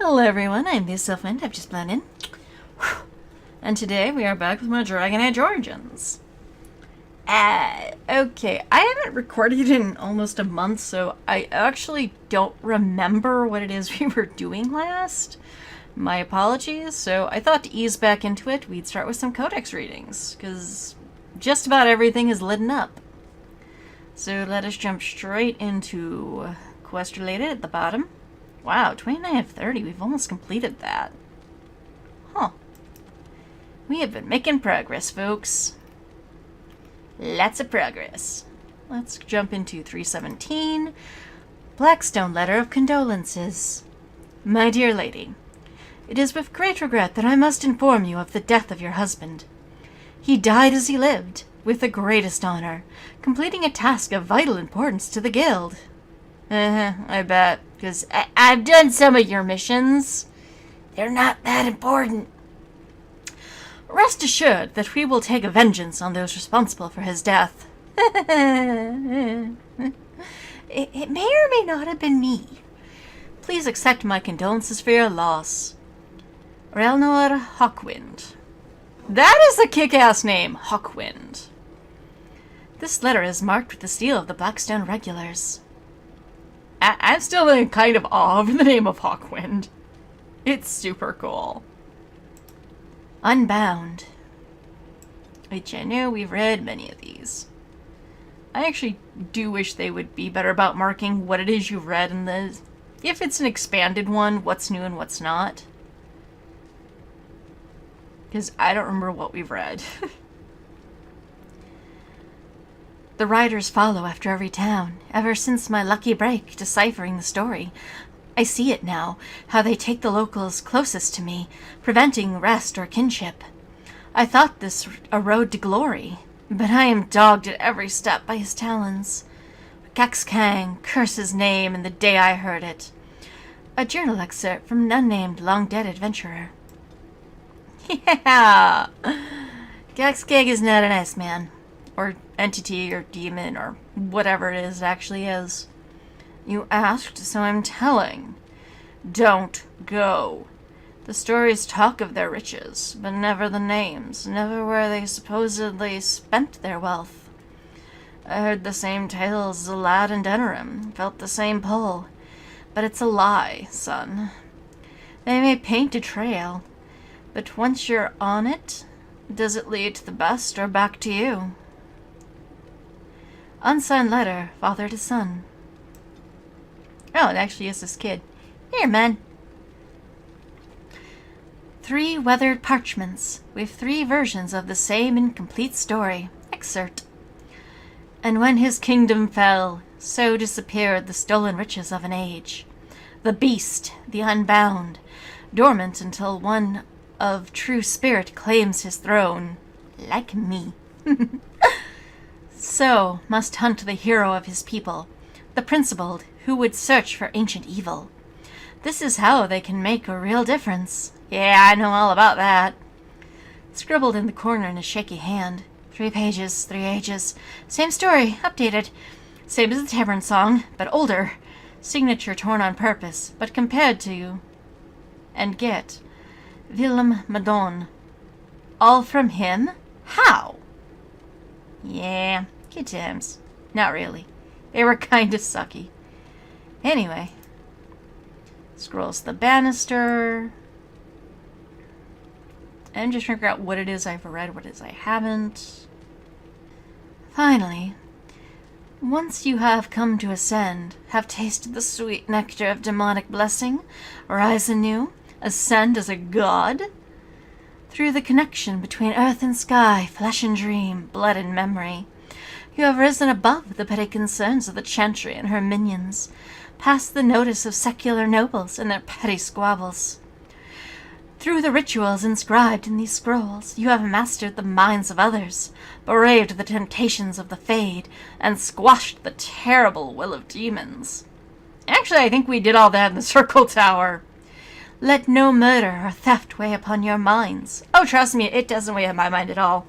Hello everyone, I'm the Sylphant, I've just blended in. And today we are back with my Dragon Age Origins. Okay, I haven't recorded in almost a month, so I actually don't remember what it is we were doing last. My apologies. So I thought to ease back into it, we'd start with some Codex readings, because just about everything is lit up. So let us jump straight into quest related at the bottom. Wow, 29 of 30, we've almost completed that. Huh. We have been making progress, folks. Lots of progress. Let's jump into 317. Blackstone Letter of Condolences. My dear lady, it is with great regret that I must inform you of the death of your husband. He died as he lived, with the greatest honor, completing a task of vital importance to the guild. I bet, because I've done some of your missions. They're not that important. Rest assured that we will take vengeance on those responsible for his death. It may or may not have been me. Please accept my condolences for your loss. Relnor Hawkwind. That is a kick-ass name, Hawkwind. This letter is marked with the seal of the Blackstone Regulars. I'm still in kind of awe of the name of Hawkwind. It's super cool. Unbound. Which I know we've read many of these. I actually do wish they would be better about marking what it is you've read in the... If it's an expanded one, what's new and what's not. Because I don't remember what we've read. The riders follow after every town, ever since my lucky break deciphering the story. I see it now, how they take the locals closest to me, preventing rest or kinship. I thought this a road to glory, but I am dogged at every step by his talons. Gaxkang, curse his name and the day I heard it. A journal excerpt from an unnamed long-dead adventurer. Yeah! Gaxkang is not a nice man. Or entity, or demon, or whatever it is it actually is. You asked, so I'm telling. Don't go. The stories talk of their riches, but never the names, never where they supposedly spent their wealth. I heard the same tales as a lad in Denerim, felt the same pull. But it's a lie, son. They may paint a trail, but once you're on it, does it lead to the best or back to you? Unsigned letter, father to son. Oh, it actually is this kid. Here, man. 3 weathered parchments, with 3 versions of the same incomplete story. Excerpt. And when his kingdom fell, so disappeared the stolen riches of an age. The beast, the unbound, dormant until one of true spirit claims his throne. Like me. So must hunt the hero of his people, the principled, who would search for ancient evil. This is how they can make a real difference. Yeah, I know all about that. Scribbled in the corner in a shaky hand. 3 pages, 3 ages. Same story, updated. Same as the tavern song, but older. Signature torn on purpose, but compared to... And get. Willem Madon. All from him? How? Yeah, good times. Not really. They were kinda sucky. Anyway. Scrolls to the banister. And just figure out what it is I've read, what it is I haven't. Finally. Once you have come to ascend, have tasted the sweet nectar of demonic blessing, rise anew, ascend as a god, through the connection between earth and sky, flesh and dream, blood and memory, you have risen above the petty concerns of the Chantry and her minions, past the notice of secular nobles and their petty squabbles. Through the rituals inscribed in these scrolls, you have mastered the minds of others, braved the temptations of the Fade, and squashed the terrible will of demons. Actually, I think we did all that in the Circle Tower. Let no murder or theft weigh upon your minds. Oh, trust me, it doesn't weigh on my mind at all.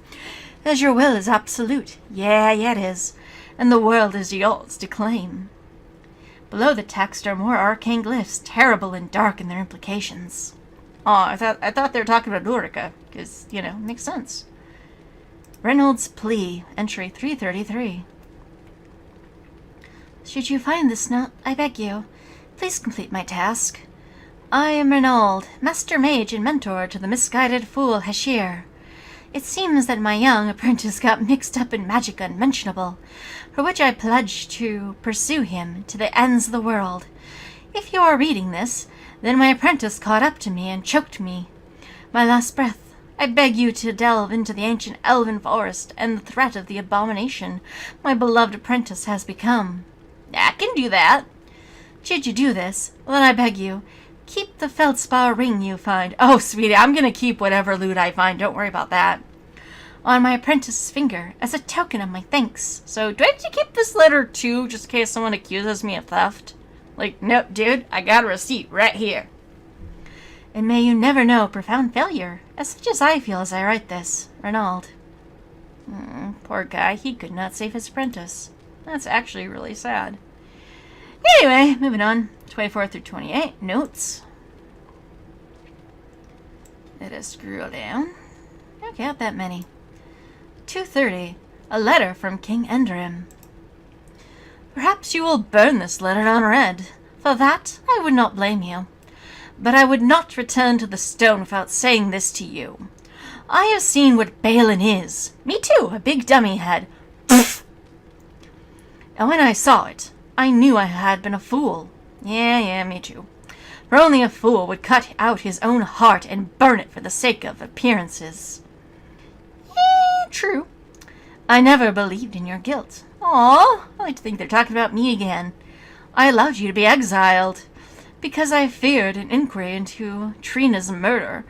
As your will is absolute. Yeah, it is. And the world is yours to claim. Below the text are more arcane glyphs, terrible and dark in their implications. Oh, I thought they were talking about Ulrika, because, makes sense. Reynolds' plea, entry 333. Should you find this note, I beg you, please complete my task. I am Reynald, master mage and mentor to the misguided fool Hashir. It seems that my young apprentice got mixed up in magic unmentionable, for which I pledge to pursue him to the ends of the world. If you are reading this, then my apprentice caught up to me and choked me. My last breath, I beg you to delve into the ancient elven forest and the threat of the abomination my beloved apprentice has become. I can do that. Should you do this, then I beg you, keep the feldspar ring you find. Oh, sweetie, I'm going to keep whatever loot I find. Don't worry about that. On my apprentice's finger, as a token of my thanks. So, do I have to keep this letter too, just in case someone accuses me of theft? Like, nope, dude, I got a receipt right here. And may you never know profound failure, as such as I feel as I write this, Reynald. Poor guy, he could not save his apprentice. That's actually really sad. Anyway, moving on. 24 through 28. Notes. Let us scroll down. Okay, not that many. 230. A letter from King Endarim. Perhaps you will burn this letter unread. For that, I would not blame you. But I would not return to the stone without saying this to you. I have seen what Balin is. Me too, a big dummy head. And when I saw it, I knew I had been a fool. Yeah, me too. For only a fool would cut out his own heart and burn it for the sake of appearances. True. I never believed in your guilt. Aw, I like to think they're talking about me again. I allowed you to be exiled, because I feared an inquiry into Trina's murder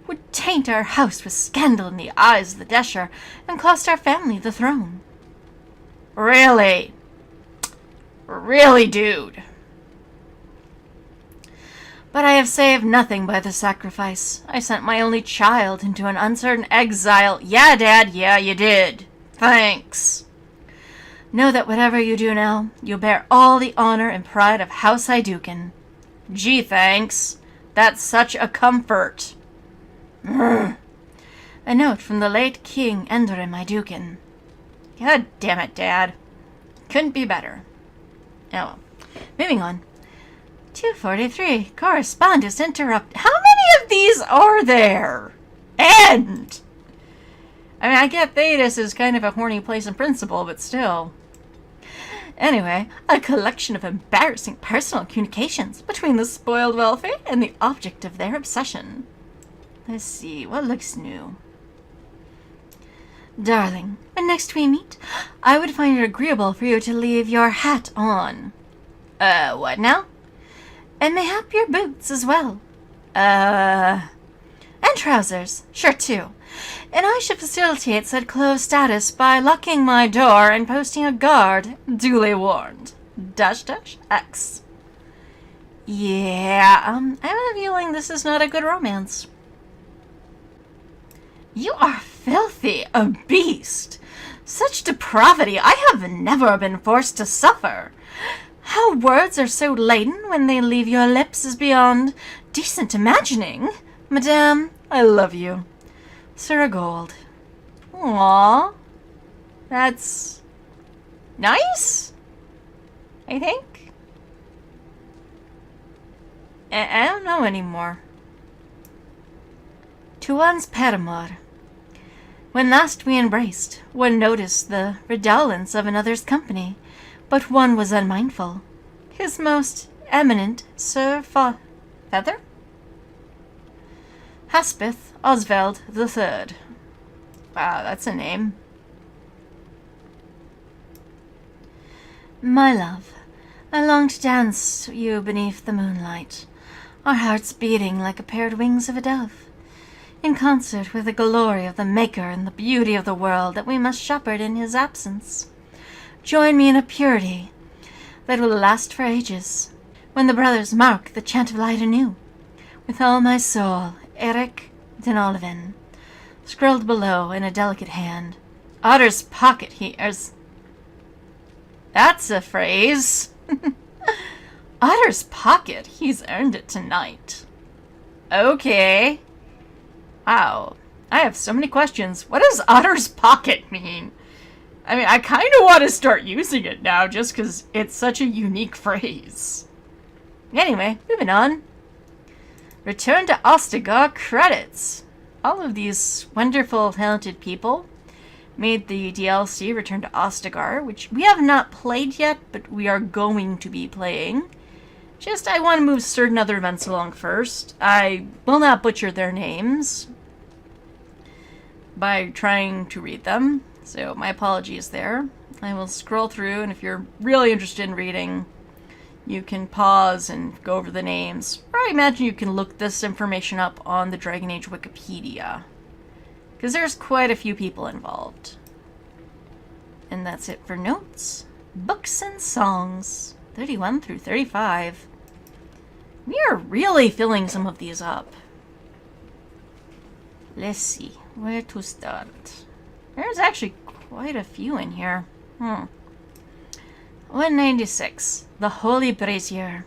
would taint our house with scandal in the eyes of the Desher and cost our family the throne. Really? Really, dude? But I have saved nothing by the sacrifice. I sent my only child into an uncertain exile. Yeah, Dad, yeah, you did. Thanks. Know that whatever you do now, you'll bear all the honor and pride of House Hydukin. Gee, thanks. That's such a comfort. A note from the late King Endarim Hydukin. God damn it, Dad. Couldn't be better. Oh well. Moving on. 243. Correspondence interrupt. How many of these are there? And I mean, I get Thetis is kind of a horny place in principle, but still. Anyway, a collection of embarrassing personal communications between the spoiled wealthy and the object of their obsession. Let's see, what looks new? Darling, when next we meet, I would find it agreeable for you to leave your hat on. What now? And mayhap your boots as well. And trousers, sure too. And I should facilitate said clothes status by locking my door and posting a guard, duly warned. --X. Yeah, I have a feeling this is not a good romance. You are filthy, a beast. Such depravity I have never been forced to suffer. How words are so laden when they leave your lips is beyond decent imagining. Madame, I love you. Sir Gold. Aww. That's nice, I think. I don't know anymore. To one's paramour. When last we embraced, one noticed the redolence of another's company, but one was unmindful. His most eminent Sir Feather? Haspeth Oswald III. Wow, that's a name. My love, I long to dance you beneath the moonlight, our hearts beating like a paired wings of a dove, in concert with the glory of the Maker and the beauty of the world that we must shepherd in his absence. Join me in a purity that will last for ages, when the brothers mark the chant of light anew. With all my soul, Eric den Oliven. Scrawled below in a delicate hand. Otter's pocket hears. That's a phrase. Otter's pocket. He's earned it tonight. Okay. Wow. I have so many questions. What does Otter's pocket mean? I mean, I kind of want to start using it now just because it's such a unique phrase. Anyway, moving on. Return to Ostagar credits. All of these wonderful, talented people made the DLC Return to Ostagar, which we have not played yet, but we are going to be playing. Just, I want to move certain other events along first. I will not butcher their names by trying to read them, so my apologies there. I will scroll through, and if you're really interested in reading, you can pause and go over the names. Or I imagine you can look this information up on the Dragon Age Wikipedia, because there's quite a few people involved. And that's it for notes. Books and songs. 31 through 35. We are really filling some of these up. Let's see. Where to start? There's actually quite a few in here. 196. The Holy Brazier.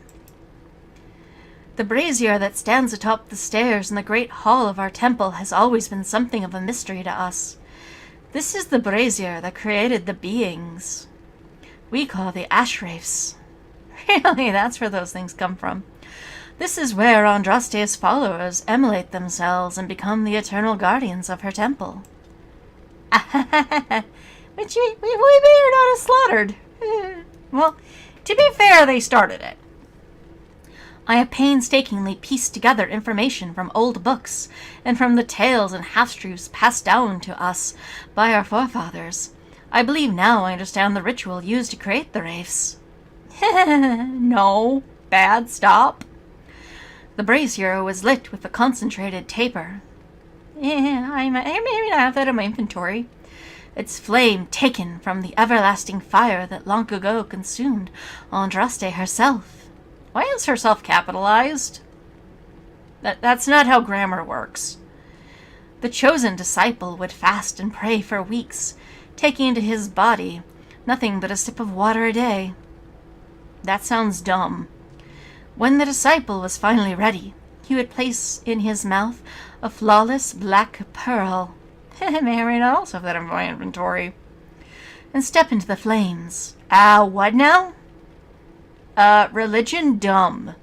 The brazier that stands atop the stairs in the great hall of our temple has always been something of a mystery to us. This is the brazier that created the beings we call the Ashwraiths. Really, that's where those things come from. This is where Andraste's followers emulate themselves and become the eternal guardians of her temple. Which we may or not have slaughtered. Well, to be fair, they started it. I have painstakingly pieced together information from old books and from the tales and half-truths passed down to us by our forefathers. I believe now I understand the ritual used to create the wraiths. No. Bad. Stop. The brazier was lit with a concentrated taper. I maybe not have that in my inventory. Its flame taken from the everlasting fire that long ago consumed Andraste herself. Why is herself capitalized? That's not how grammar works. The chosen disciple would fast and pray for weeks, taking into his body nothing but a sip of water a day. That sounds dumb. When the disciple was finally ready, he would place in his mouth a flawless black pearl. May or may not also have that in my inventory. And step into the flames. What now? Religion dumb.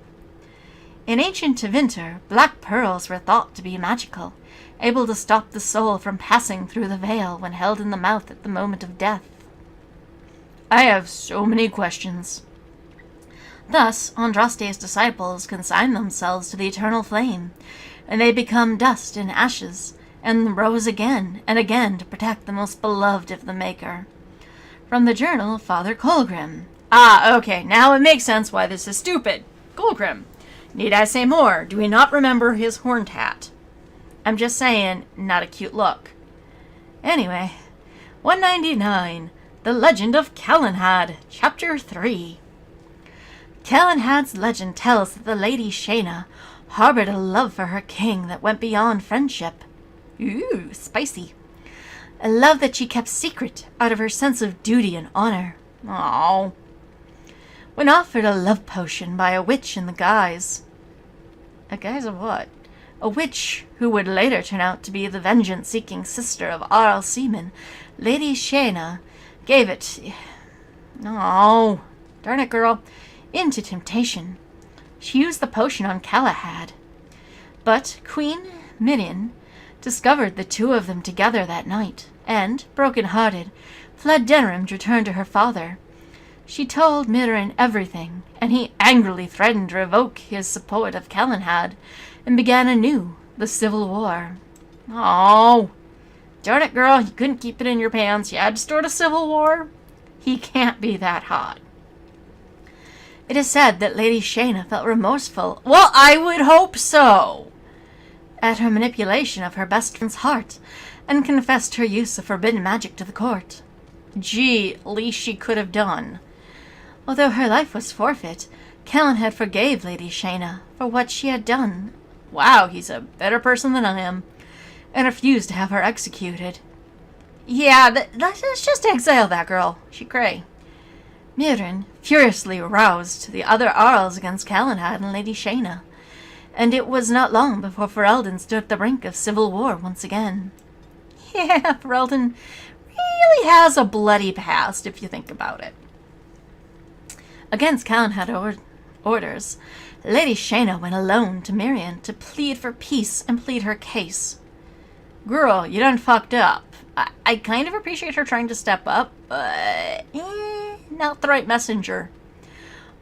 In ancient Tevinter, black pearls were thought to be magical, able to stop the soul from passing through the veil when held in the mouth at the moment of death. I have so many questions. Thus, Andraste's disciples consign themselves to the eternal flame, and they become dust and ashes, and rose again and again to protect the most beloved of the Maker. From the journal of Father Colgrim. Okay, now it makes sense why this is stupid. Colgrim. Need I say more? Do we not remember his horned hat? I'm just saying, not a cute look. Anyway, 199. The Legend of Calenhad, Chapter 3. Calenhad's legend tells that the Lady Shayna harbored a love for her king that went beyond friendship. Ooh, spicy. A love that she kept secret out of her sense of duty and honor. Aww. When offered a love potion by a witch in the guise... A guise of what? A witch who would later turn out to be the vengeance-seeking sister of Arl Seaman, Lady Shayna gave it... Oh, darn it, girl. Into temptation. She used the potion on Galahad. But Queen Minion discovered the two of them together that night, and, broken-hearted, fled Denerim to return to her father. She told Mirin everything, and he angrily threatened to revoke his support of Calenhad, and began anew the Civil War. Oh, darn it, girl, you couldn't keep it in your pants. You had to start a civil war? He can't be that hot. It is said that Lady Shayna felt remorseful. Well, I would hope so. At her manipulation of her best friend's heart, and confessed her use of forbidden magic to the court. Gee, least she could have done. Although her life was forfeit, Calenhad forgave Lady Shayna for what she had done. Wow, he's a better person than I am. And refused to have her executed. Yeah, let's just exile that girl. She cray. Muirin furiously roused the other Arls against Calenhad and Lady Shayna, and it was not long before Ferelden stood at the brink of civil war once again. Yeah, Ferelden really has a bloody past if you think about it. Against Calenhad orders, Lady Shayna went alone to Mirian to plead for peace and plead her case. Girl, you done fucked up. I kind of appreciate her trying to step up, but not the right messenger.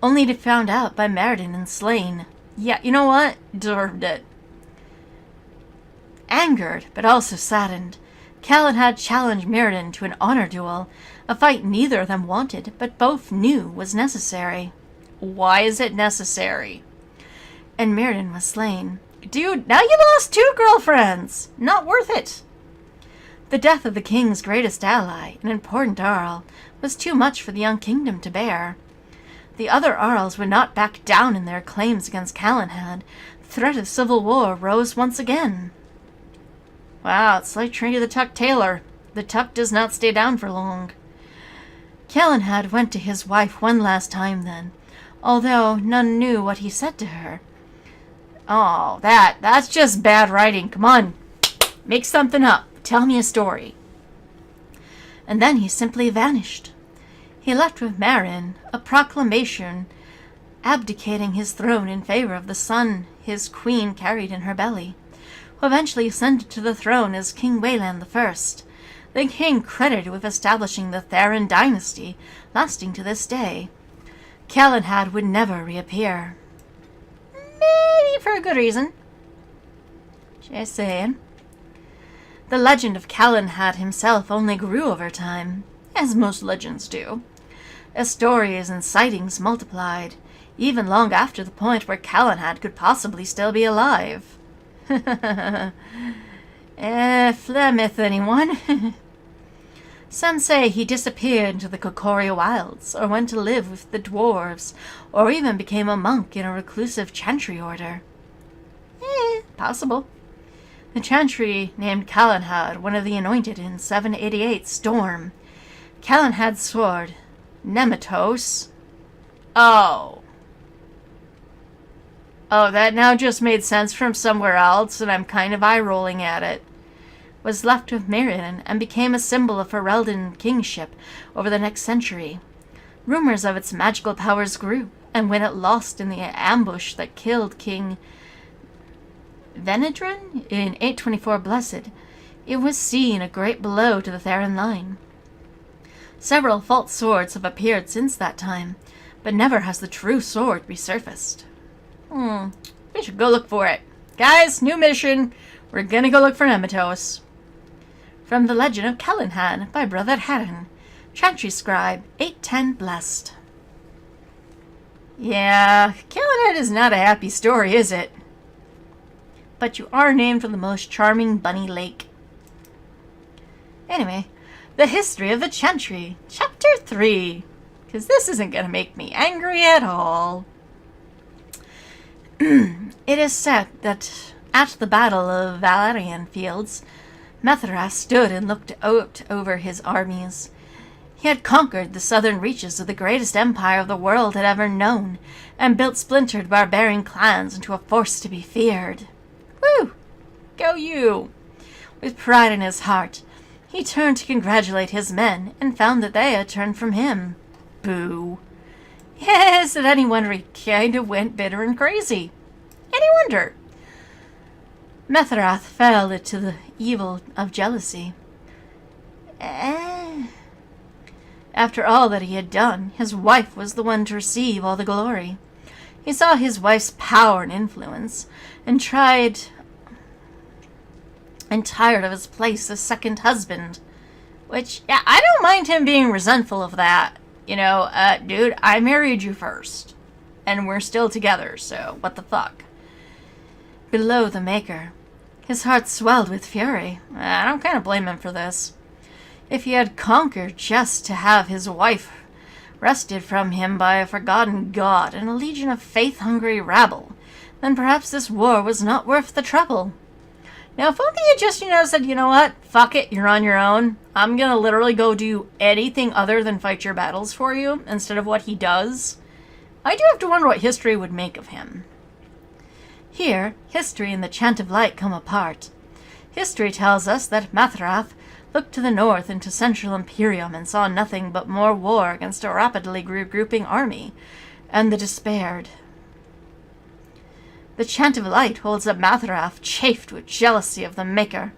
Only to be found out by Meriden and slain. Yeah, you know what? Deserved it. Angered, but also saddened, Calenhad challenged Meriden to an honor duel, a fight neither of them wanted, but both knew was necessary. Why is it necessary? And Meriden was slain. Dude, now you lost 2 girlfriends! Not worth it! The death of the king's greatest ally, an important Arl, was too much for the young kingdom to bear. The other Arls would not back down in their claims against Calenhad. The threat of civil war rose once again. Wow, it's like Trinity the Tuck Taylor. The Tuck does not stay down for long. Calenhad went to his wife one last time then, although none knew what he said to her. Oh, that's just bad writing. Come on, make something up. Tell me a story. And then he simply vanished. He left with Meryn a proclamation abdicating his throne in favor of the son his queen carried in her belly, who eventually ascended to the throne as King Wayland I, the king credited with establishing the Theron dynasty, lasting to this day. Calenhad would never reappear. Maybe for a good reason. Just saying. The legend of Calenhad himself only grew over time, as most legends do. As stories and sightings multiplied, even long after the point where Calenhad could possibly still be alive. Flemeth, anyone? Some say he disappeared into the Kokori wilds, or went to live with the dwarves, or even became a monk in a reclusive chantry order. Possible. The chantry named Calenhad one of the anointed in 788 Storm. Calenhad's sword, Nematos. Oh, that now just made sense from somewhere else, and I'm kind of eye-rolling at it. Was left with Meryn and became a symbol of Ferelden kingship over the next century. Rumors of its magical powers grew, and when it lost in the ambush that killed King Venedrin in 824 Blessed, it was seen a great blow to the Theron line. Several false swords have appeared since that time, but never has the true sword resurfaced. We should go look for it. Guys, new mission. We're gonna go look for Nematos. From the Legend of Calenhad by Brother Haran, Chantry Scribe, 810 Blessed. Yeah, Calenhad is not a happy story, is it? But you are named for the most charming bunny lake. Anyway, the history of the Chantry, Chapter 3. Because this isn't going to make me angry at all. It is said that at the Battle of Valerian Fields, Methras stood and looked out over his armies. He had conquered the southern reaches of the greatest empire the world had ever known, and built splintered barbarian clans into a force to be feared. Woo! Go you! With pride in his heart, he turned to congratulate his men, and found that they had turned from him. Boo! Yes, at any wonder he kind of went bitter and crazy. Any wonder? Methrath fell into the evil of jealousy. After all that he had done, his wife was the one to receive all the glory. He saw his wife's power and influence, and tired of his place as second husband. Which, yeah, I don't mind him being resentful of that. You know, dude, I married you first. And we're still together, so what the fuck? Below the Maker, his heart swelled with fury. I don't kind of blame him for this. If he had conquered just to have his wife wrested from him by a forgotten god and a legion of faith-hungry rabble, then perhaps this war was not worth the trouble. Now, if only he just, said, you know what? Fuck it, you're on your own. I'm gonna literally go do anything other than fight your battles for you, instead of what he does. I do have to wonder what history would make of him. Here, history and the Chant of Light come apart. History tells us that Mathrath looked to the north into Central Imperium and saw nothing but more war against a rapidly regrouping army, and the despaired. The Chant of Light holds up Mathrath chafed with jealousy of the Maker,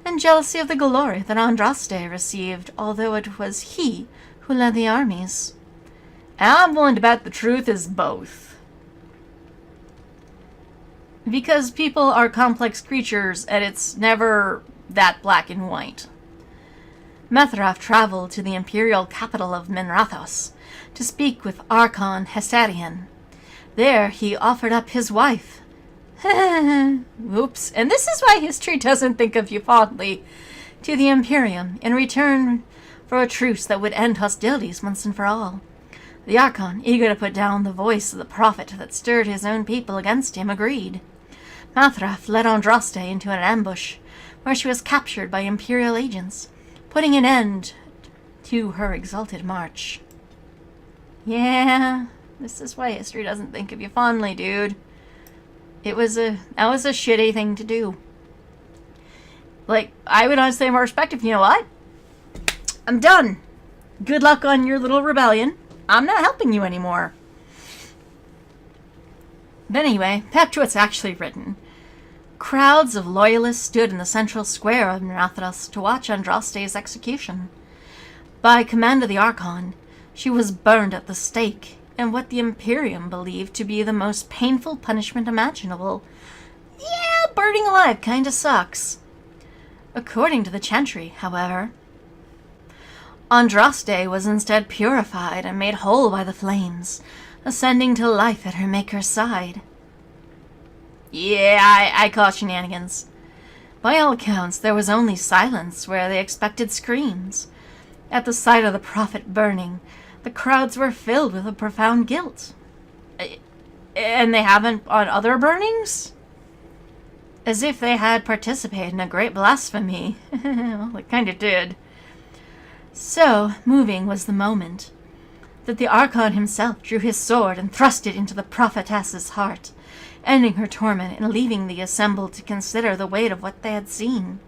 and jealousy of the glory that Andraste received, although it was he who led the armies. And I'm willing to bet the truth is both. Because people are complex creatures, and it's never that black and white. Mathrath traveled to the imperial capital of Minrathos to speak with Archon Hessarian. There he offered up his wife. Oops. And this is why history doesn't think of you fondly. To the Imperium, in return for a truce that would end hostilities once and for all. The Archon, eager to put down the voice of the prophet that stirred his own people against him, agreed. Mathrath led Andraste into an ambush, where she was captured by Imperial agents, putting an end to her exalted march. Yeah, this is why history doesn't think of you fondly, dude. That was a shitty thing to do. Like, I would honestly have more perspective. You know what? I'm done. Good luck on your little rebellion. I'm not helping you anymore. But anyway, back to what's actually written. Crowds of loyalists stood in the central square of Mirathos to watch Andraste's execution. By command of the Archon, she was burned at the stake in what the Imperium believed to be the most painful punishment imaginable. Yeah, burning alive kinda sucks. According to the Chantry, however, Andraste was instead purified and made whole by the flames, ascending to life at her Maker's side. Yeah, I call shenanigans. By all accounts, there was only silence where they expected screams. At the sight of the prophet burning, the crowds were filled with a profound guilt. And they haven't on other burnings? As if they had participated in a great blasphemy. Well, it kind of did. So moving was the moment that the Archon himself drew his sword and thrust it into the prophetess's heart, ending her torment and leaving the assembled to consider the weight of what they had seen.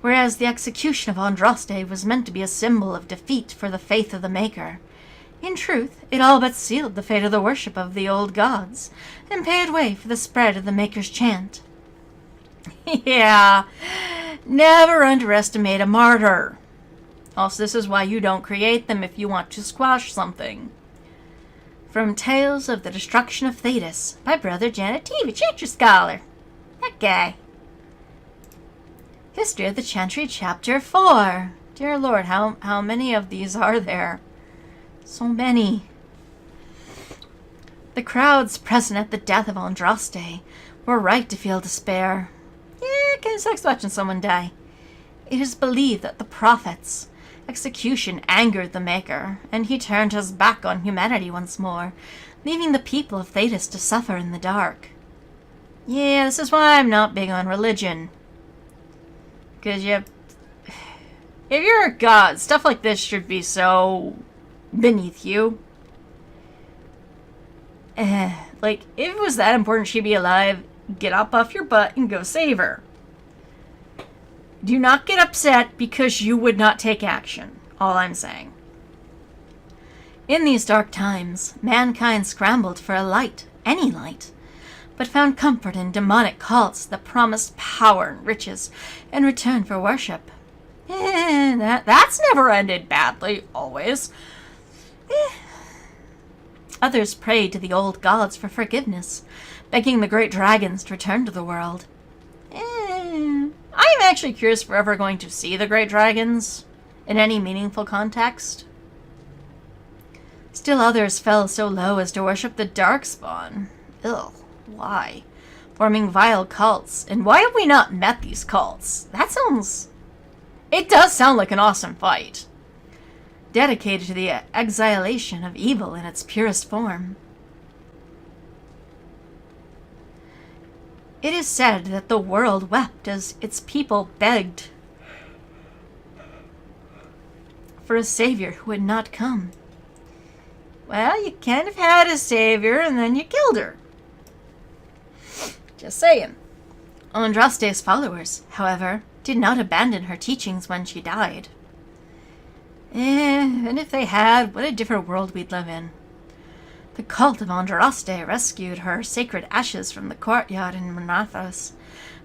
Whereas the execution of Andraste was meant to be a symbol of defeat for the faith of the Maker, in truth, it all but sealed the fate of the worship of the old gods, and paved way for the spread of the Maker's chant. Yeah, never underestimate a martyr. Also, this is why you don't create them if you want to squash something. From Tales of the Destruction of Thetis by Brother Janet Teevich, Chantry Scholar. That guy. History of the Chantry, Chapter 4. Dear Lord, how many of these are there? So many. The crowds present at the death of Andraste were right to feel despair. Yeah, it kind of sucks watching someone die. It is believed that the prophet's execution angered the Maker, and he turned his back on humanity once more, leaving the people of Thetis to suffer in the dark. Yeah, this is why I'm not big on religion. Because if you're a god, stuff like this should be so beneath you. Like, if it was that important she'd be alive, get up off your butt and go save her. Do not get upset because you would not take action. All I'm saying. In these dark times, mankind scrambled for a light, any light, but found comfort in demonic cults that promised power and riches in return for worship. That's never ended badly, always. Others prayed to the old gods for forgiveness, begging the great dragons to return to the world. I am actually curious if we're ever going to see the great dragons in any meaningful context. Still others fell so low as to worship the Darkspawn. Ugh, why? Forming vile cults. And why have we not met these cults? That sounds... It does sound like an awesome fight. Dedicated to the exhalation of evil in its purest form. It is said that the world wept as its people begged for a savior who would not come. Well, you kind of had a savior and then you killed her. Just saying. Andraste's followers, however, did not abandon her teachings when she died. And if they had, what a different world we'd live in. The cult of Andraste rescued her sacred ashes from the courtyard in Monathos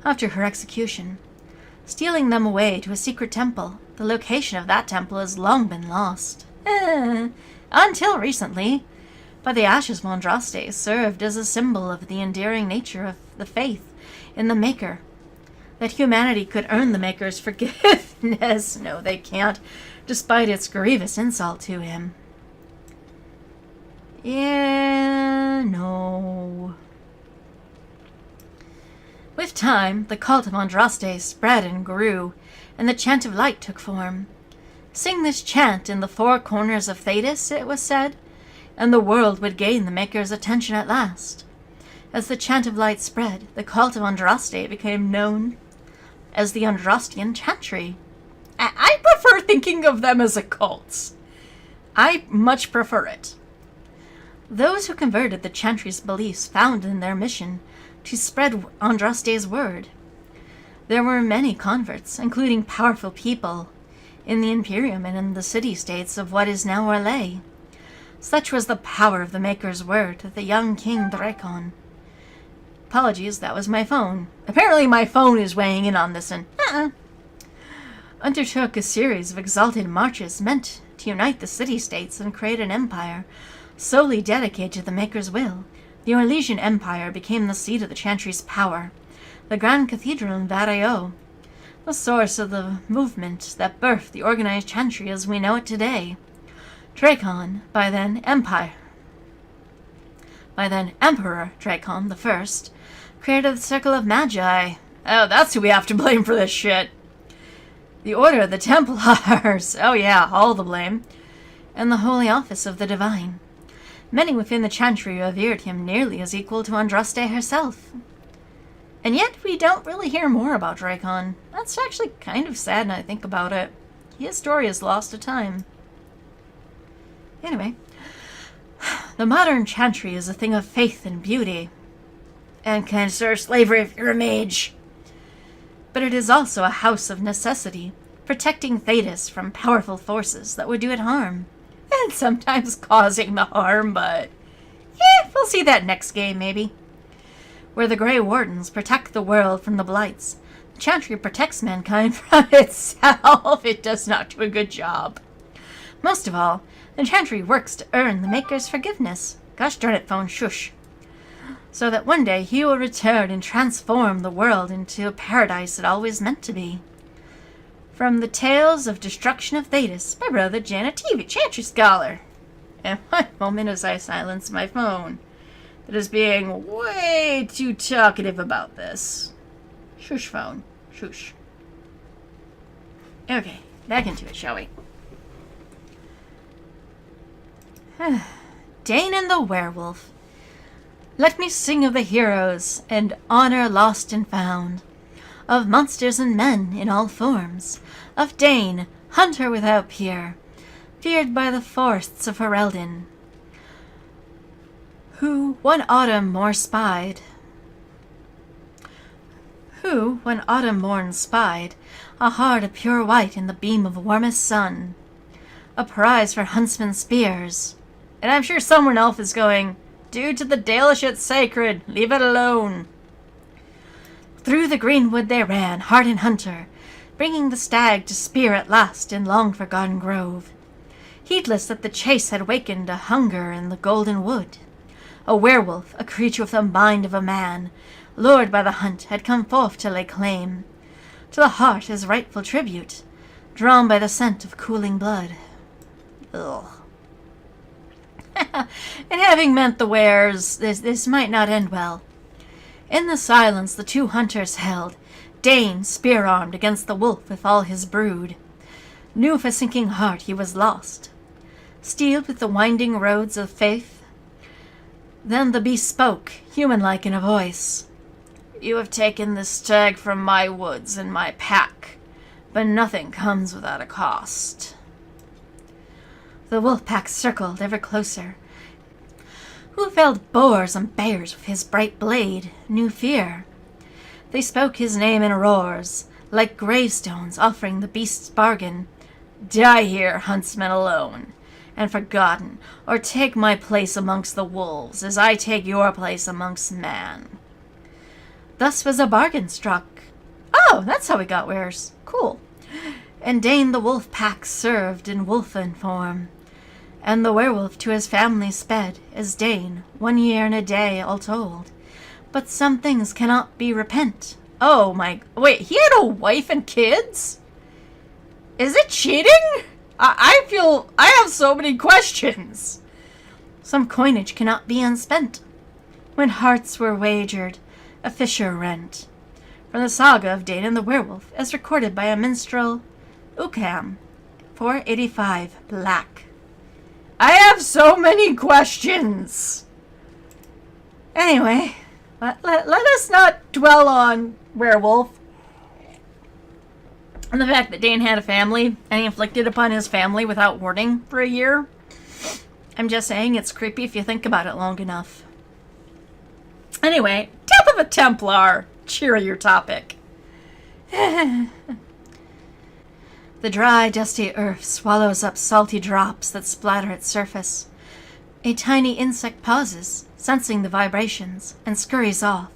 after her execution, stealing them away to a secret temple. The location of that temple has long been lost. Until recently. But the ashes of Andraste served as a symbol of the endearing nature of the faith in the Maker. That humanity could earn the Maker's forgiveness. No, they can't, despite its grievous insult to him. Yeah, no. With time, the cult of Andraste spread and grew, and the chant of light took form. Sing this chant in the four corners of Thetis, it was said, and the world would gain the Maker's attention at last. As the chant of light spread, the cult of Andraste became known as the Andrastian Chantry. I prefer thinking of them as a cult. I much prefer it. Those who converted the Chantry's beliefs found in their mission to spread Andraste's word. There were many converts, including powerful people in the Imperium and in the city-states of what is now Orlais. Such was the power of the Maker's word that the young King Drakon— apologies, that was my phone. Apparently my phone is weighing in on this and undertook a series of exalted marches meant to unite the city-states and create an empire solely dedicated to the Maker's will. The Orlesian Empire became the seat of the Chantry's power, the Grand Cathedral in Vareo, the source of the movement that birthed the organized Chantry as we know it today. Drakon, by then Emperor Drakon I, created the Circle of Magi. Oh, that's who we have to blame for this shit. The Order of the Templars. Oh yeah, all the blame. And the Holy Office of the Divine. Many within the Chantry revered him nearly as equal to Andraste herself. And yet we don't really hear more about Drakon. That's actually kind of sad now I think about it. His story is lost to time. Anyway, the modern Chantry is a thing of faith and beauty, and can serve slavery if you're a mage. But it is also a house of necessity, protecting Thetis from powerful forces that would do it harm. And sometimes causing the harm, but we'll see that next game, maybe. Where the Grey Wardens protect the world from the Blights, the Chantry protects mankind from itself. It does not do a good job. Most of all, the Chantry works to earn the Maker's forgiveness. Gosh darn it, phone, shush. So that one day he will return and transform the world into a paradise it always meant to be. From the Tales of Destruction of Thetis by Brother Janativi, Chantry Scholar. And one moment as I silence my phone that is being way too talkative about this. Shush, phone. Shush. Okay, back into it, shall we? Dane and the Werewolf. Let me sing of the heroes and honor lost and found, of monsters and men in all forms, of Dane, hunter without peer, feared by the forests of Ferelden, who one autumn morn spied a heart of pure white in the beam of warmest sun, a prize for huntsmen's spears. And I'm sure someone else is going, due to the Dalish it's sacred, leave it alone. Through the greenwood they ran, hart and hunter, bringing the stag to spear at last in long-forgotten grove, heedless that the chase had wakened a hunger in the golden wood. A werewolf, a creature with the mind of a man, lured by the hunt, had come forth to lay claim to the heart his rightful tribute, drawn by the scent of cooling blood. Ugh. And having met the wares, this might not end well. In the silence the two hunters held, Dane spear-armed against the wolf with all his brood. Knew with a sinking heart he was lost, steeled with the winding roads of faith. Then the beast spoke, human-like in a voice. You have taken the stag from my woods and my pack, but nothing comes without a cost. The wolf pack circled ever closer. Who felled boars and bears with his bright blade knew fear. They spoke his name in roars, like gravestones offering the beast's bargain. Die here, huntsman alone, and forgotten, or take my place amongst the wolves, as I take your place amongst man. Thus was a bargain struck. Oh, that's how we got wares. Cool. And Dane the wolf pack served in wolfen form, and the werewolf to his family sped, as Dane, 1 year and a day all told. But some things cannot be repent. Oh my... Wait, he had a wife and kids? Is it cheating? I feel... I have so many questions. Some coinage cannot be unspent. When hearts were wagered, a fisher rent. From the saga of Dane and the werewolf, as recorded by a minstrel, Ukam, 485 Black. I have so many questions. Anyway, let us not dwell on werewolf and the fact that Dane had a family and he inflicted upon his family without warning for a year. I'm just saying it's creepy if you think about it long enough. Anyway, Death of a Templar. Cheerier topic. The dry, dusty earth swallows up salty drops that splatter its surface. A tiny insect pauses, sensing the vibrations, and scurries off,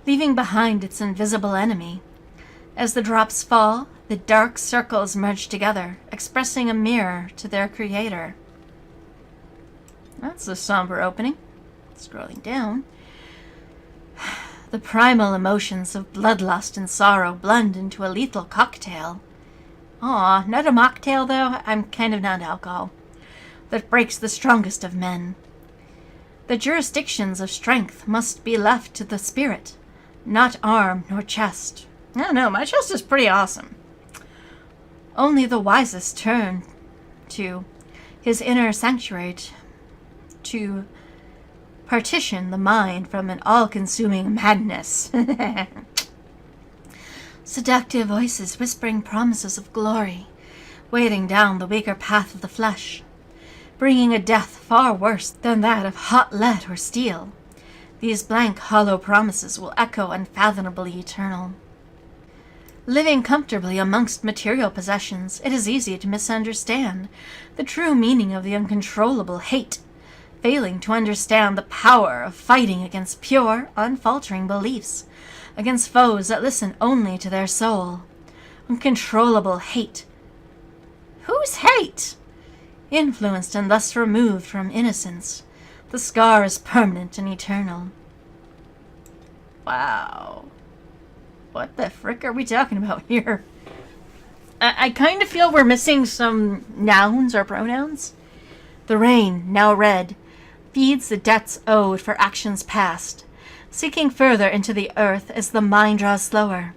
leaving behind its invisible enemy. As the drops fall, the dark circles merge together, expressing a mirror to their creator. That's a somber opening. Scrolling down. The primal emotions of bloodlust and sorrow blend into a lethal cocktail. Aw, not a mocktail though, I'm kind of not alcohol. That breaks the strongest of men. The jurisdictions of strength must be left to the spirit, not arm nor chest. I don't know, my chest is pretty awesome. Only the wisest turn to his inner sanctuary to partition the mind from an all-consuming madness. Seductive voices whispering promises of glory, weighting down the weaker path of the flesh, bringing a death far worse than that of hot lead or steel. These blank, hollow promises will echo unfathomably eternal. Living comfortably amongst material possessions, it is easy to misunderstand the true meaning of the uncontrollable hate, failing to understand the power of fighting against pure, unfaltering beliefs, against foes that listen only to their soul. Uncontrollable hate. Whose hate? Influenced and thus removed from innocence, the scar is permanent and eternal. Wow. What the frick are we talking about here? I kind of feel we're missing some nouns or pronouns. The rain, now red, feeds the debts owed for actions past, seeking further into the earth as the mind draws slower.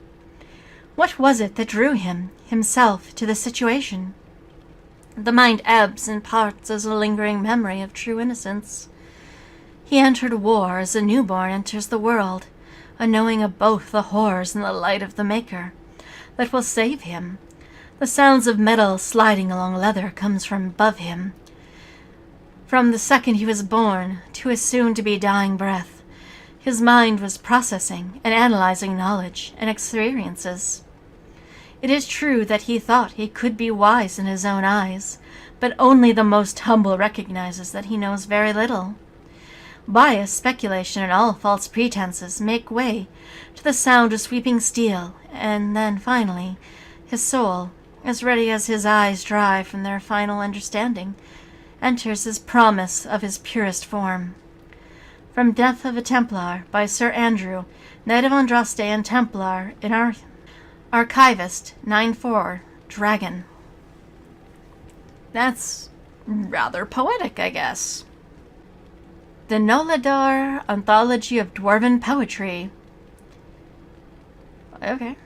What was it that drew him, himself, to the situation? The mind ebbs and parts as a lingering memory of true innocence. He entered war as a newborn enters the world, unknowing of both the horrors and the light of the Maker that will save him. The sounds of metal sliding along leather comes from above him. From the second he was born to his soon-to-be dying breath, his mind was processing and analyzing knowledge and experiences. It is true that he thought he could be wise in his own eyes, but only the most humble recognizes that he knows very little. Bias, speculation, and all false pretenses make way to the sound of sweeping steel, and then, finally, his soul, as ready as his eyes dry from their final understanding, enters his promise of his purest form. From Death of a Templar by Sir Andrew, Knight of Andraste and Templar in our Archivist 9-4, Dragon. That's rather poetic, I guess. The Noladar Anthology of Dwarven Poetry. Okay.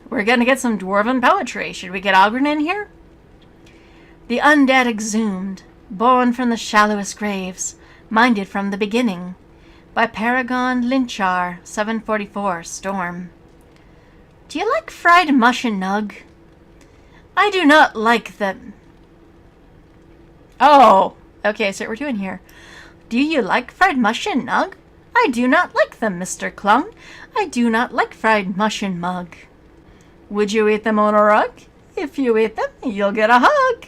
We're gonna get some Dwarven poetry. Should we get Ogren in here? The undead exhumed, born from the shallowest graves, minded from the beginning. By Paragon Lynchar, 744, Storm. Do you like fried mush and nug? I do not like them. Oh, okay, so what we're doing here. Do you like fried mush and nug? I do not like them, Mr. Clung. I do not like fried mush and mug. Would you eat them on a rug? If you eat them, you'll get a hug.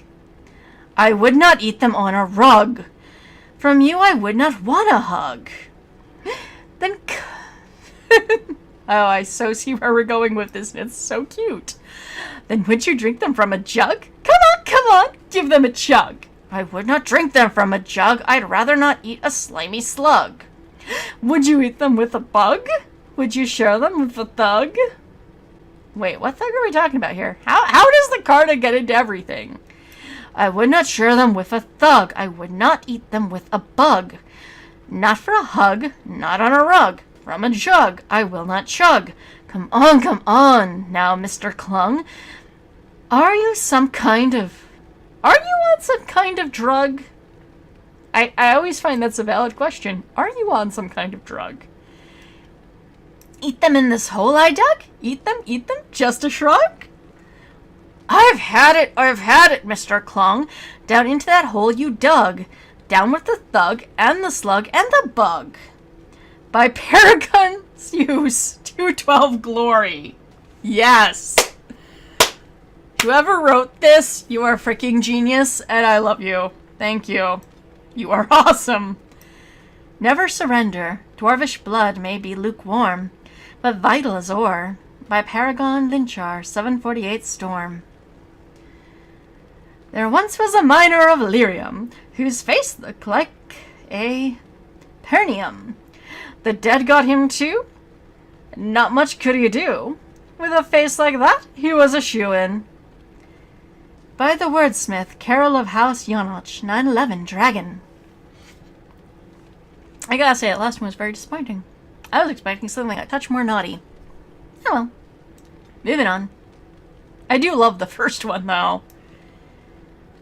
I would not eat them on a rug. From you I would not want a hug. Then oh, I so see where we're going with this, and it's so cute. Then would you drink them from a jug? Come on, give them a chug. I would not drink them from a jug. I'd rather not eat a slimy slug. Would you eat them with a bug? Would you share them with a thug? Wait, what thug are we talking about here? How does the card get into everything? I would not share them with a thug. I would not eat them with a bug. Not for a hug, not on a rug. From a jug, I will not chug. Come on, now, Mr. Clung. Are you on some kind of drug? I always find that's a valid question. Are you on some kind of drug? Eat them in this hole I dug? Eat them, just a shrug? I've had it, Mr. Clung. Down into that hole you dug. Down with the thug, and the slug, and the bug. By Paragon Zeus, 212 Glory. Yes! Whoever wrote this, you are a freaking genius, and I love you. Thank you. You are awesome. Never surrender. Dwarvish blood may be lukewarm, but vital as ore. By Paragon Lynchar, 748 Storm. There once was a miner of lyrium, whose face looked like a pernium. The dead got him too? Not much could he do. With a face like that, he was a shoo-in. By the wordsmith, Carol of House Yonoch, 911 Dragon. I gotta say, that last one was very disappointing. I was expecting something a touch more naughty. Oh well. Moving on. I do love the first one, though.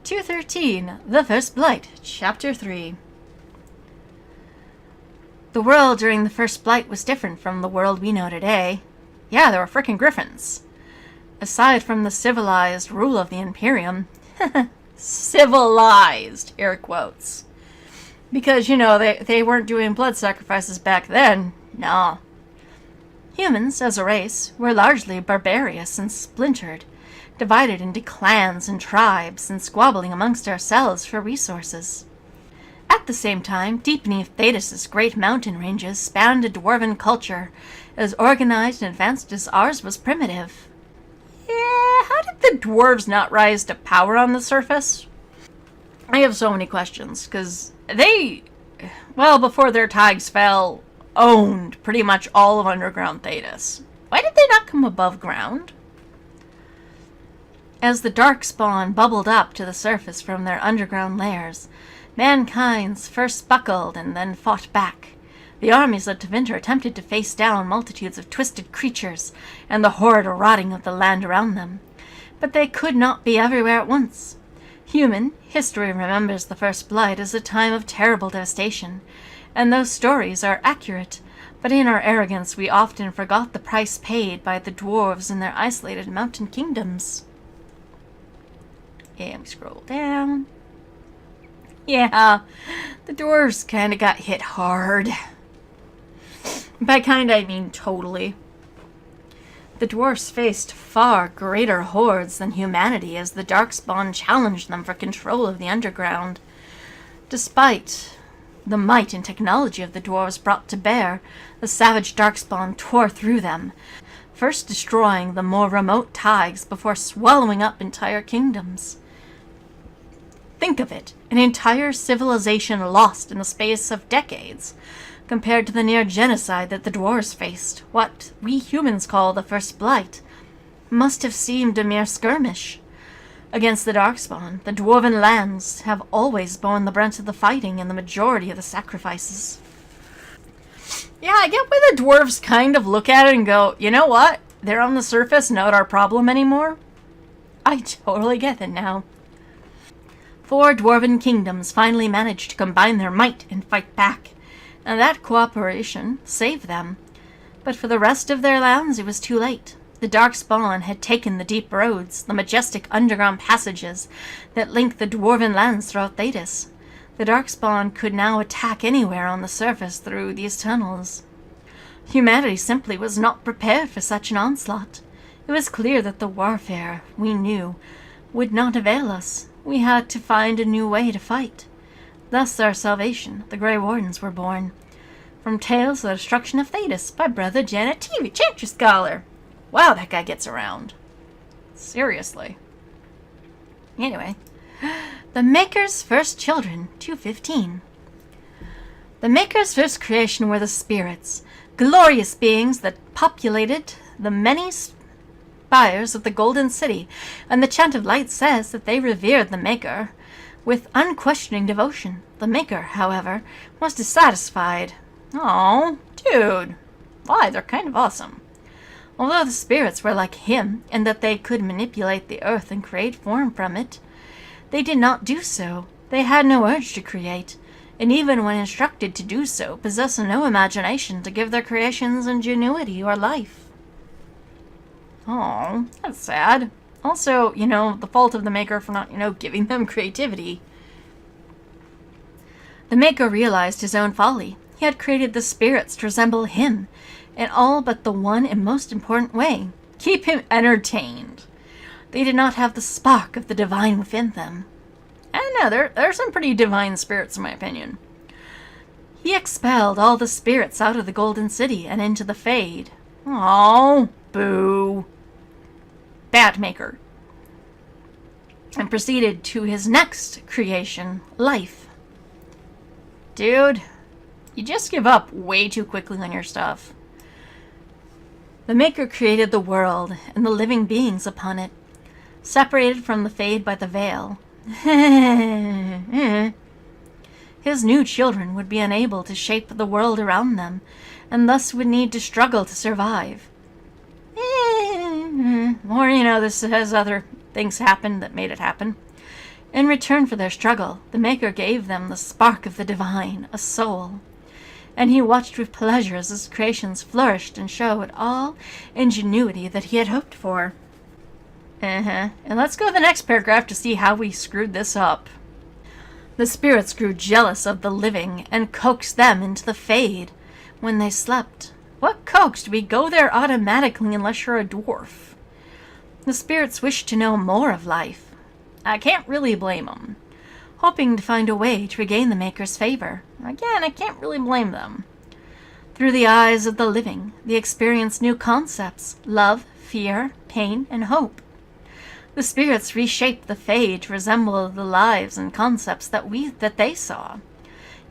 213, The First Blight, Chapter 3. The world during the First Blight was different from the world we know today. Yeah, there were frickin' griffins. Aside from the civilized rule of the Imperium. Civilized, air quotes. Because, you know, they weren't doing blood sacrifices back then. No. Humans, as a race, were largely barbarous and splintered, divided into clans and tribes, and squabbling amongst ourselves for resources. At the same time, deep beneath Thetis' great mountain ranges spanned a dwarven culture, as organized and advanced as ours was primitive. Yeah, how did the dwarves not rise to power on the surface? I have so many questions, because they, well, before their tags fell, owned pretty much all of underground Thetis. Why did they not come above ground? As the darkspawn bubbled up to the surface from their underground lairs, mankind's first buckled and then fought back. The armies of Tevinter attempted to face down multitudes of twisted creatures and the horrid rotting of the land around them. But they could not be everywhere at once. Human history remembers the First Blight as a time of terrible devastation, and those stories are accurate, but in our arrogance we often forgot the price paid by the dwarves in their isolated mountain kingdoms. And we scroll down. Yeah, the dwarves kinda got hit hard. By kinda, I mean totally. The dwarves faced far greater hordes than humanity as the Darkspawn challenged them for control of the underground. Despite the might and technology of the dwarves brought to bear, the savage Darkspawn tore through them, first destroying the more remote Tigers before swallowing up entire kingdoms. Think of it, an entire civilization lost in the space of decades, compared to the near genocide that the dwarves faced. What we humans call the First Blight must have seemed a mere skirmish. Against the Darkspawn, the dwarven lands have always borne the brunt of the fighting and the majority of the sacrifices. Yeah, I get why the dwarves kind of look at it and go, you know what? They're on the surface, not our problem anymore. I totally get it now. 4 dwarven kingdoms finally managed to combine their might and fight back. and that cooperation saved them. But for the rest of their lands it was too late. The Darkspawn had taken the deep roads, the majestic underground passages that link the dwarven lands throughout Thedas. The Darkspawn could now attack anywhere on the surface through these tunnels. Humanity simply was not prepared for such an onslaught. It was clear that the warfare we knew would not avail us. We had to find a new way to fight. Thus our salvation, the Grey Wardens, were born. From Tales of the Destruction of Thedas by Brother Janet TV Chantry Scholar. Wow, that guy gets around. Seriously. Anyway, the Maker's first children, 215. The Maker's first creation were the spirits, glorious beings that populated the many spires of the Golden City, and the Chant of Light says that they revered the Maker with unquestioning devotion. The Maker, however, was dissatisfied. Oh, dude. Why? They're kind of awesome. Although the spirits were like him, in that they could manipulate the earth and create form from it, they did not do so. They had no urge to create, and even when instructed to do so, possessed no imagination to give their creations ingenuity or life. Oh, that's sad. Also, the fault of the Maker for not, giving them creativity. The Maker realized his own folly. He had created the spirits to resemble him in all but the one and most important way: keep him entertained. They did not have the spark of the divine within them. And no, there are some pretty divine spirits in my opinion. He expelled all the spirits out of the Golden City and into the Fade. Oh, boo. Bad Maker. And proceeded to his next creation, life. Dude, you just give up way too quickly on your stuff. The Maker created the world and the living beings upon it, separated from the Fade by the veil. His new children would be unable to shape the world around them, and thus would need to struggle to survive. Or, this has other things happen that made it happen. In return for their struggle, the Maker gave them the spark of the divine, a soul. And he watched with pleasure as his creations flourished and showed all ingenuity that he had hoped for. And let's go to the next paragraph to see how we screwed this up. The spirits grew jealous of the living and coaxed them into the Fade when they slept. What coaxed? We go there automatically unless you're a dwarf. The spirits wished to know more of life. I can't really blame them. Hoping to find a way to regain the Maker's favor. Again, I can't really blame them. Through the eyes of the living, they experienced new concepts: love, fear, pain, and hope. The spirits reshaped the Fade to resemble the lives and concepts that they saw.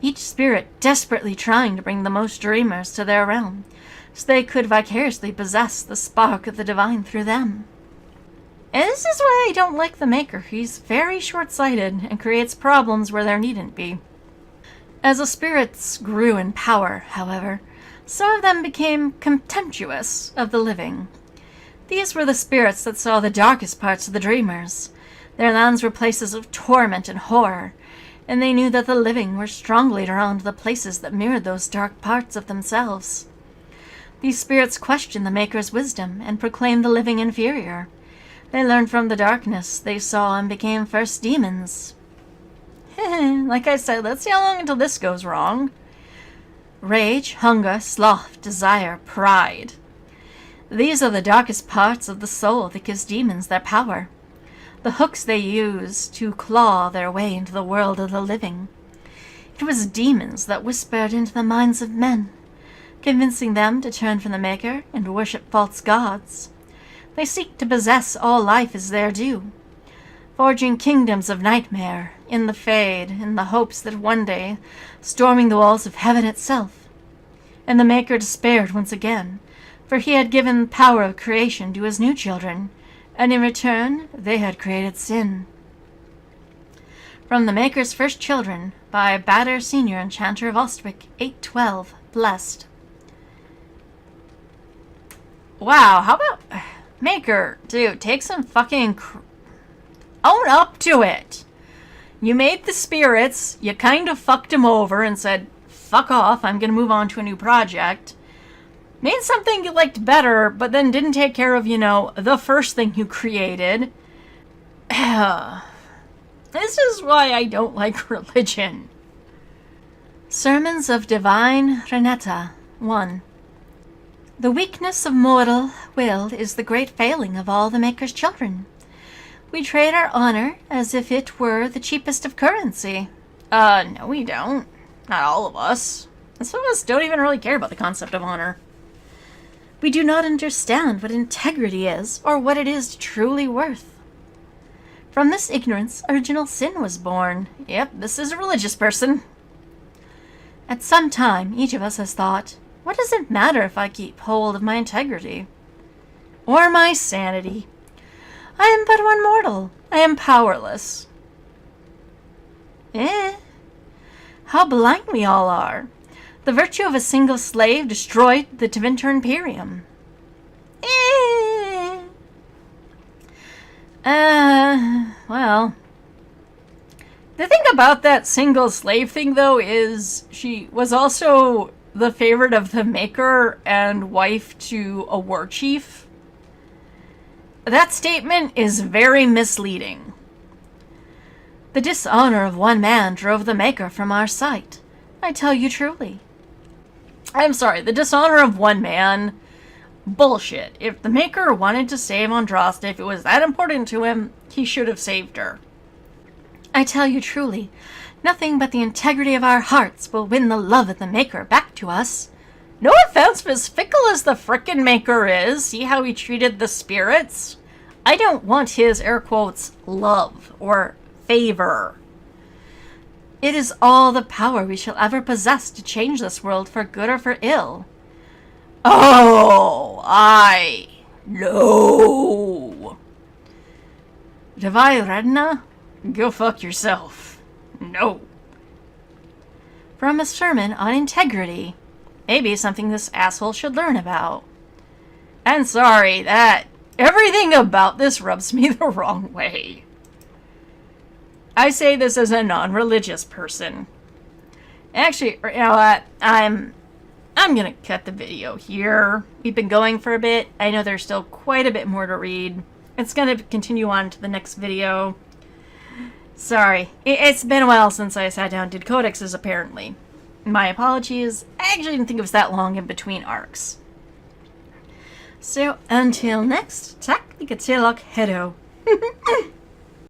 Each spirit desperately trying to bring the most dreamers to their realm, so they could vicariously possess the spark of the divine through them. And this is why I don't like the Maker. He's very short-sighted and creates problems where there needn't be. As the spirits grew in power, however, some of them became contemptuous of the living. These were the spirits that saw the darkest parts of the dreamers. Their lands were places of torment and horror, and they knew that the living were strongly drawn to the places that mirrored those dark parts of themselves. These spirits questioned the Maker's wisdom and proclaimed the living inferior. They learned from the darkness they saw and became first demons. Like I said, let's see how long until this goes wrong. Rage, hunger, sloth, desire, pride. These are the darkest parts of the soul that gives demons their power. The hooks they use to claw their way into the world of the living. It was demons that whispered into the minds of men, convincing them to turn from the Maker and worship false gods. They seek to possess all life as their due, forging kingdoms of nightmare in the Fade in the hopes that one day, storming the walls of heaven itself. And the Maker despaired once again, for he had given the power of creation to his new children, and in return they had created sin. From the Maker's First Children, by Bader Senior Enchanter of Ostwick, 812, Blessed. Wow, how about... Maker, dude, take some fucking... own up to it! You made the spirits, you kind of fucked them over and said, fuck off, I'm gonna move on to a new project. Made something you liked better, but then didn't take care of, the first thing you created. This is why I don't like religion. Sermons of Divine Renetta 1. The weakness of mortal will is the great failing of all the Maker's children. We trade our honor as if it were the cheapest of currency. No we don't. Not all of us. And some of us don't even really care about the concept of honor. We do not understand what integrity is, or what it is truly worth. From this ignorance, original sin was born. Yep, this is a religious person. At some time, each of us has thought, what does it matter if I keep hold of my integrity? Or my sanity? I am but one mortal. I am powerless. How blind we all are. The virtue of a single slave destroyed the Tevinter Imperium. Well. The thing about that single slave thing, though, is she was also the favorite of the Maker and wife to a war chief. That statement is very misleading. The dishonor of one man drove the Maker from our sight. I tell you truly. I'm sorry, the dishonor of one man? Bullshit. If the Maker wanted to save Andraste, if it was that important to him, he should have saved her. I tell you truly, nothing but the integrity of our hearts will win the love of the Maker back to us. No offense, but as fickle as the frickin' Maker is, see how he treated the spirits? I don't want his, air quotes, love or favor. It is all the power we shall ever possess to change this world for good or for ill. Oh, no. Divine Redna? Go fuck yourself. No. From a sermon on integrity. Maybe something this asshole should learn about. And sorry, that everything about this rubs me the wrong way. I say this as a non-religious person. Actually, you know what? I'm gonna cut the video here. We've been going for a bit. I know there's still quite a bit more to read. It's gonna continue on to the next video. Sorry. It's been a while since I sat down and did codexes, apparently. My apologies. I actually didn't think it was that long in between arcs. So, until next, tack, hedo.